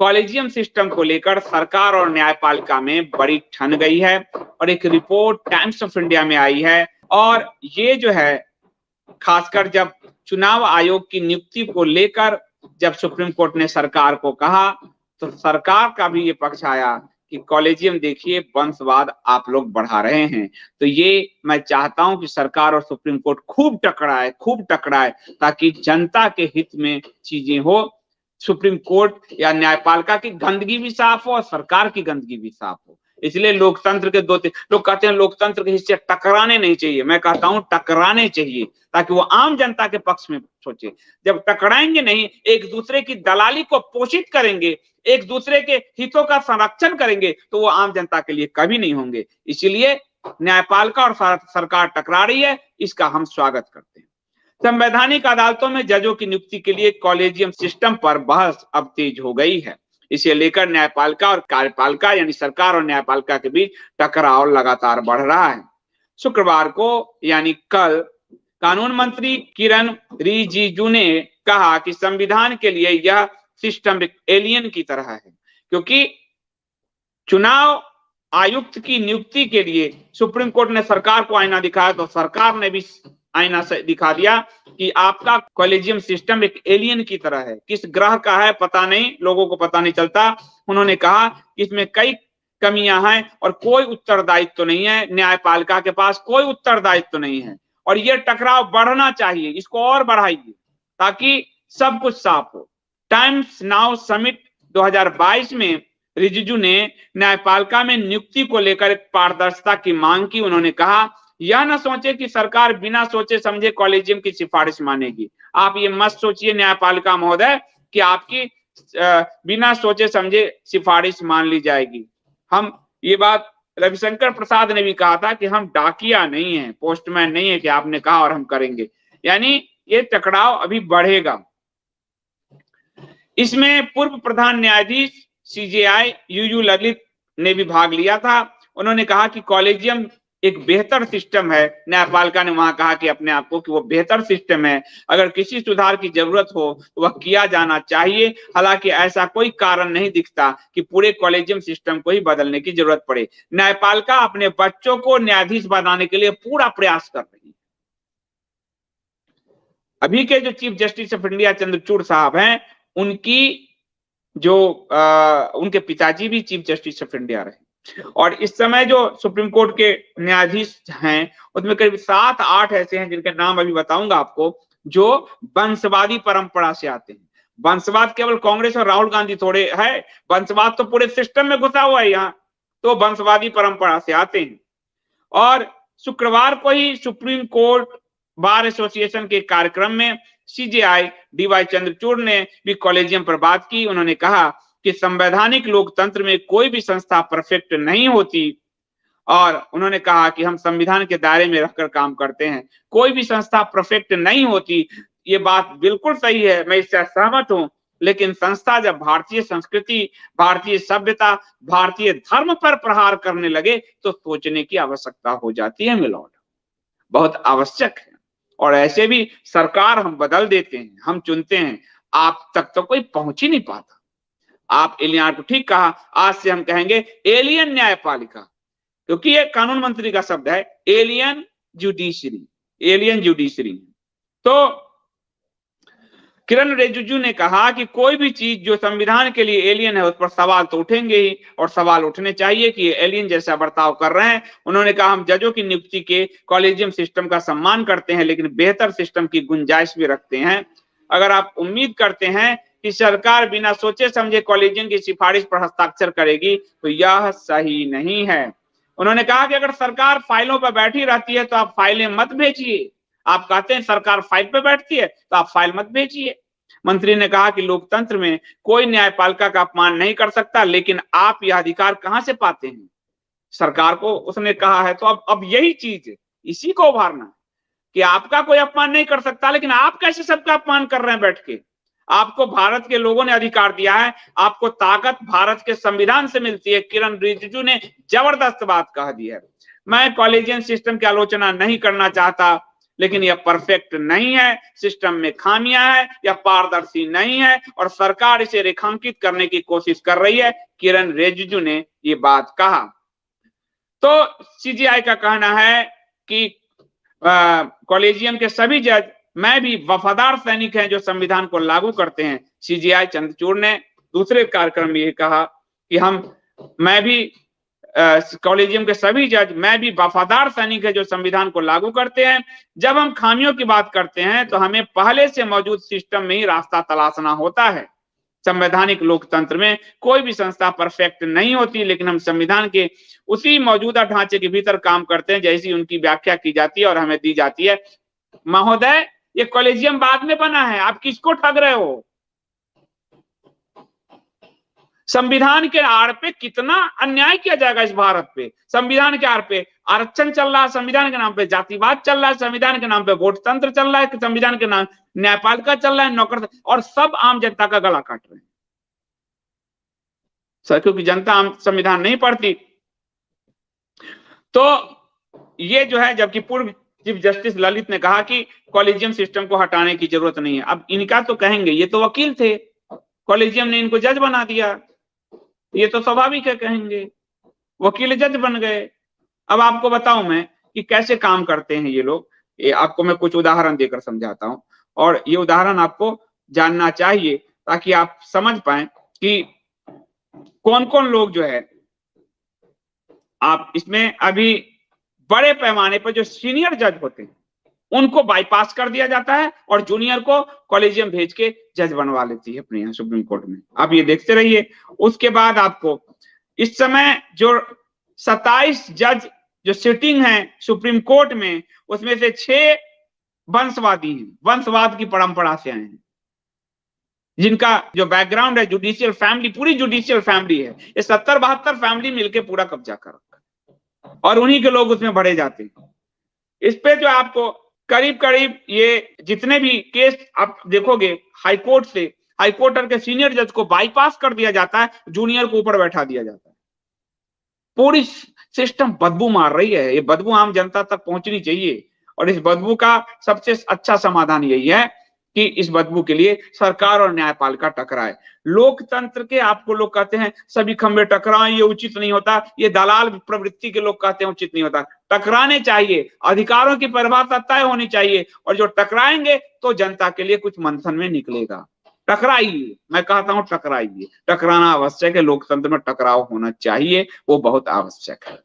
Collegium system को लेकर सरकार और न्यायपालिका में बड़ी ठन गई है और एक रिपोर्ट टाइम्स ऑफ इंडिया में आई है। और ये जो है खासकर जब चुनाव आयोग की नियुक्ति को लेकर जब सुप्रीम कोर्ट ने सरकार को कहा तो सरकार का भी ये पक्ष आया कि कॉलेजियम देखिए वंशवाद आप लोग बढ़ा रहे हैं। तो ये मैं चाहता हूं कि सरकार और सुप्रीम कोर्ट खूब टकराए ताकि जनता के हित में चीजें हो। सुप्रीम कोर्ट या न्यायपालिका की गंदगी भी साफ हो और सरकार की गंदगी भी साफ हो। इसलिए लोकतंत्र के लोग कहते हैं लोकतंत्र के हिस्से टकराने नहीं चाहिए, मैं कहता हूं टकराने चाहिए ताकि वो आम जनता के पक्ष में सोचे। जब टकराएंगे नहीं, एक दूसरे की दलाली को पोषित करेंगे, एक दूसरे के हितों का संरक्षण करेंगे तो वो आम जनता के लिए कभी नहीं होंगे। इसीलिए न्यायपालिका और सरकार टकरा रही है, इसका हम स्वागत करते हैं। संवैधानिक अदालतों में जजों की नियुक्ति के लिए कॉलेजियम सिस्टम पर बहस अब तेज हो गई है। इसे लेकर न्यायपालिका और कार्यपालिका यानी सरकार और न्यायपालिका के बीच टकराव लगातार बढ़ रहा है। शुक्रवार को यानी कल कानून मंत्री किरण रिजिजू ने कहा कि संविधान के लिए यह सिस्टम एक एलियन की तरह है, क्योंकि चुनाव आयुक्त की नियुक्ति के लिए सुप्रीम कोर्ट ने सरकार को आईना दिखाया तो सरकार ने भी आईना से दिखा दिया कि आपका कॉलेजियम सिस्टम एक एलियन की तरह है। किस ग्रह का है पता नहीं, लोगों को पता नहीं चलता। उन्होंने कहा कि इसमें कई कमियां हैं और कोई उत्तरदायित्व तो नहीं है, न्यायपालिका के पास कोई उत्तरदायित्व तो नहीं है और ये टकराव बढ़ना चाहिए, इसको और बढ़ाइए ताकि सब कुछ साफ हो। टाइम्स नाउ समिट 2022 में रिजिजू ने न्यायपालिका में नियुक्ति को लेकर एक पारदर्शिता की मांग की। उन्होंने कहा यह ना सोचे कि सरकार बिना सोचे समझे कॉलेजियम की सिफारिश मानेगी। आप ये मत सोचिए न्यायपालिका महोदय कि आपकी बिना सोचे समझे सिफारिश मान ली जाएगी। हम ये बात रविशंकर प्रसाद ने भी कहा था कि हम डाकिया नहीं है, पोस्टमैन नहीं है कि आपने कहा और हम करेंगे। यानी ये टकराव अभी बढ़ेगा। इसमें पूर्व प्रधान न्यायाधीश सीजेआई यूयू ललित ने भी भाग लिया था। उन्होंने कहा कि कॉलेजियम एक बेहतर सिस्टम है। न्यायपालिका ने वहां कहा कि अपने आप को कि वो बेहतर सिस्टम है, अगर किसी सुधार की जरूरत हो तो वह किया जाना चाहिए। हालांकि ऐसा कोई कारण नहीं दिखता कि पूरे कॉलेजियम सिस्टम को ही बदलने की जरूरत पड़े। न्यायपालिका अपने बच्चों को न्यायाधीश बनाने के लिए पूरा प्रयास कर रही है। अभी के जो chief justice of India Chandrachud साहब हैं, उनकी जो उनके पिताजी भी चीफ जस्टिस ऑफ इंडिया रहे और इस समय जो सुप्रीम कोर्ट के न्यायाधीश हैं उसमें करीब 7-8 ऐसे हैं जिनके नाम अभी बताऊंगा आपको, जो वंशवादी परंपरा से आते हैं। वंशवाद केवल कांग्रेस और राहुल गांधी थोड़े है, वंशवाद तो पूरे सिस्टम में घुसा हुआ है यहाँ, तो वंशवादी परंपरा से आते हैं। और शुक्रवार को ही सुप्रीम कोर्ट बार एसोसिएशन के कार्यक्रम में सीजेआई डीवाई चंद्रचूड़ ने भी कॉलेजियम पर बात की। उन्होंने कहा कि संवैधानिक लोकतंत्र में कोई भी संस्था परफेक्ट नहीं होती और उन्होंने कहा कि हम संविधान के दायरे में रहकर काम करते हैं, कोई भी संस्था परफेक्ट नहीं होती। ये बात बिल्कुल सही है, मैं इससे सहमत हूं, लेकिन संस्था जब भारतीय संस्कृति, भारतीय सभ्यता, भारतीय धर्म पर प्रहार करने लगे तो सोचने की आवश्यकता हो जाती है मिलॉर्ड, बहुत आवश्यक है। और ऐसे भी सरकार हम बदल देते हैं, हम चुनते हैं, आप तक तो कोई पहुंच ही नहीं पाता। आप एलियन को ठीक कहा, आज से हम कहेंगे एलियन न्यायपालिका, क्योंकि ये कानून मंत्री का शब्द है, एलियन जुडिशरी, एलियन जुडिशरी। तो किरण रिजिजू ने कहा कि कोई भी चीज जो संविधान के लिए एलियन है उस पर सवाल तो उठेंगे ही और सवाल उठने चाहिए कि ये एलियन जैसा बर्ताव कर रहे हैं। उन्होंने कहा हम जजों की नियुक्ति के कॉलेजियम सिस्टम का सम्मान करते हैं लेकिन बेहतर सिस्टम की गुंजाइश भी रखते हैं। अगर आप उम्मीद करते हैं कि सरकार बिना सोचे समझे कॉलेजियम की सिफारिश पर हस्ताक्षर करेगी तो यह सही नहीं है। उन्होंने कहा कि अगर सरकार फाइलों पर बैठी रहती है तो आप फाइलें मत भेजिए। आप कहते हैं सरकार फाइल पे बैठती है तो आप फाइल मत भेजिए। मंत्री ने कहा कि लोकतंत्र में कोई न्यायपालिका का अपमान नहीं कर सकता, लेकिन आप यह अधिकार कहां से पाते हैं? सरकार को उसने कहा है, तो अब यही चीज है, इसी को उभारना है कि आपका कोई अपमान नहीं कर सकता, लेकिन आप कैसे सबका अपमान कर रहे हैं बैठ के? आपको भारत के लोगों ने अधिकार दिया है, आपको ताकत भारत के संविधान से मिलती है। किरण रिजिजू ने जबरदस्त बात कह दी है। मैं कॉलेजियम सिस्टम की आलोचना नहीं करना चाहता, लेकिन यह परफेक्ट नहीं है, सिस्टम में खामियां है, यह पारदर्शी नहीं है और सरकार इसे रेखांकित करने की कोशिश कर रही है। किरण रिजिजू ने ये बात कहा। तो सीजीआई का कहना है कि कॉलेजियम के सभी जज मैं भी वफादार सैनिक हैं जो संविधान को लागू करते हैं। सीजीआई चंद्रचूड़ ने दूसरे कार्यक्रम में ये कहा कि मैं भी कॉलेजियम के सभी जज मैं भी वफादार सैनिक है जो संविधान को लागू करते हैं। जब हम खामियों की बात करते हैं तो हमें पहले से मौजूद सिस्टम में ही रास्ता तलाशना होता है। संवैधानिक लोकतंत्र में कोई भी संस्था परफेक्ट नहीं होती, लेकिन हम संविधान के उसी मौजूदा ढांचे के भीतर काम करते हैं जैसी उनकी व्याख्या की जाती है और हमें दी जाती है। महोदय, ये कॉलेजियम बाद में बना है, आप किसको ठग रहे हो? संविधान के आड़ पे कितना अन्याय किया जाएगा इस भारत पे। संविधान के आड़ पे आरक्षण चल रहा है, संविधान के नाम पे जातिवाद चल रहा है, संविधान के नाम पे वोट तंत्र चल रहा है, संविधान के नाम न्यायपालिका चल रहा है, नौकर, और सब आम जनता का गला काट रहे हैं सर, क्योंकि जनता आम संविधान नहीं पढ़ती। तो ये जो है, जबकि पूर्व चीफ जस्टिस ललित ने कहा कि कॉलेजियम सिस्टम को हटाने की जरूरत नहीं है। अब इनका तो कहेंगे ये तो वकील थे, कॉलेजियम ने इनको जज बना दिया, ये तो स्वाभाविक है, कहेंगे वकील जज बन गए। अब आपको बताऊं मैं कि कैसे काम करते हैं ये लोग। ये आपको मैं कुछ उदाहरण देकर समझाता हूं, और ये उदाहरण आपको जानना चाहिए ताकि आप समझ पाए कि कौन कौन लोग जो है, आप इसमें अभी बड़े पैमाने पर जो सीनियर जज होते हैं उनको बाईपास कर दिया जाता है और जूनियर को कॉलेजियम भेज के जज बनवा लेती है अपने यहाँ सुप्रीम कोर्ट में। आप ये देखते रहिए। उसके बाद आपको इस समय जो 27 जज जो सिटिंग है सुप्रीम कोर्ट में, उसमें से 6 वंशवादी हैं, वंशवाद की परंपरा से आए हैं, जिनका जो बैकग्राउंड है जुडिशियल फैमिली, पूरी जुडिशियल फैमिली है। ये 70-72 फैमिली मिलके पूरा कब्जा कर रखा है और उन्हीं के लोग उसमें भरे जाते हैं। इस पे जो आपको करीब करीब ये जितने भी केस आप देखोगे हाईकोर्ट से, हाईकोर्ट के सीनियर जज को बाईपास कर दिया जाता है, जूनियर को ऊपर बैठा दिया जाता है। पूरी सिस्टम बदबू मार रही है। ये बदबू आम जनता तक पहुंचनी चाहिए और इस बदबू का सबसे अच्छा समाधान यही है कि इस बदबू के लिए सरकार और न्यायपालिका टकराए। लोकतंत्र के आपको लोग कहते हैं सभी खंभे टकराएं, ये उचित नहीं होता। ये दलाल प्रवृत्ति के लोग कहते हैं उचित नहीं होता। टकराने चाहिए, अधिकारों की परिभाषा तय होनी चाहिए, और जो टकराएंगे तो जनता के लिए कुछ मंथन में निकलेगा। टकराइए, मैं कहता हूं टकराइए, टकराना आवश्यक है। लोकतंत्र में टकराव होना चाहिए, वो बहुत आवश्यक है।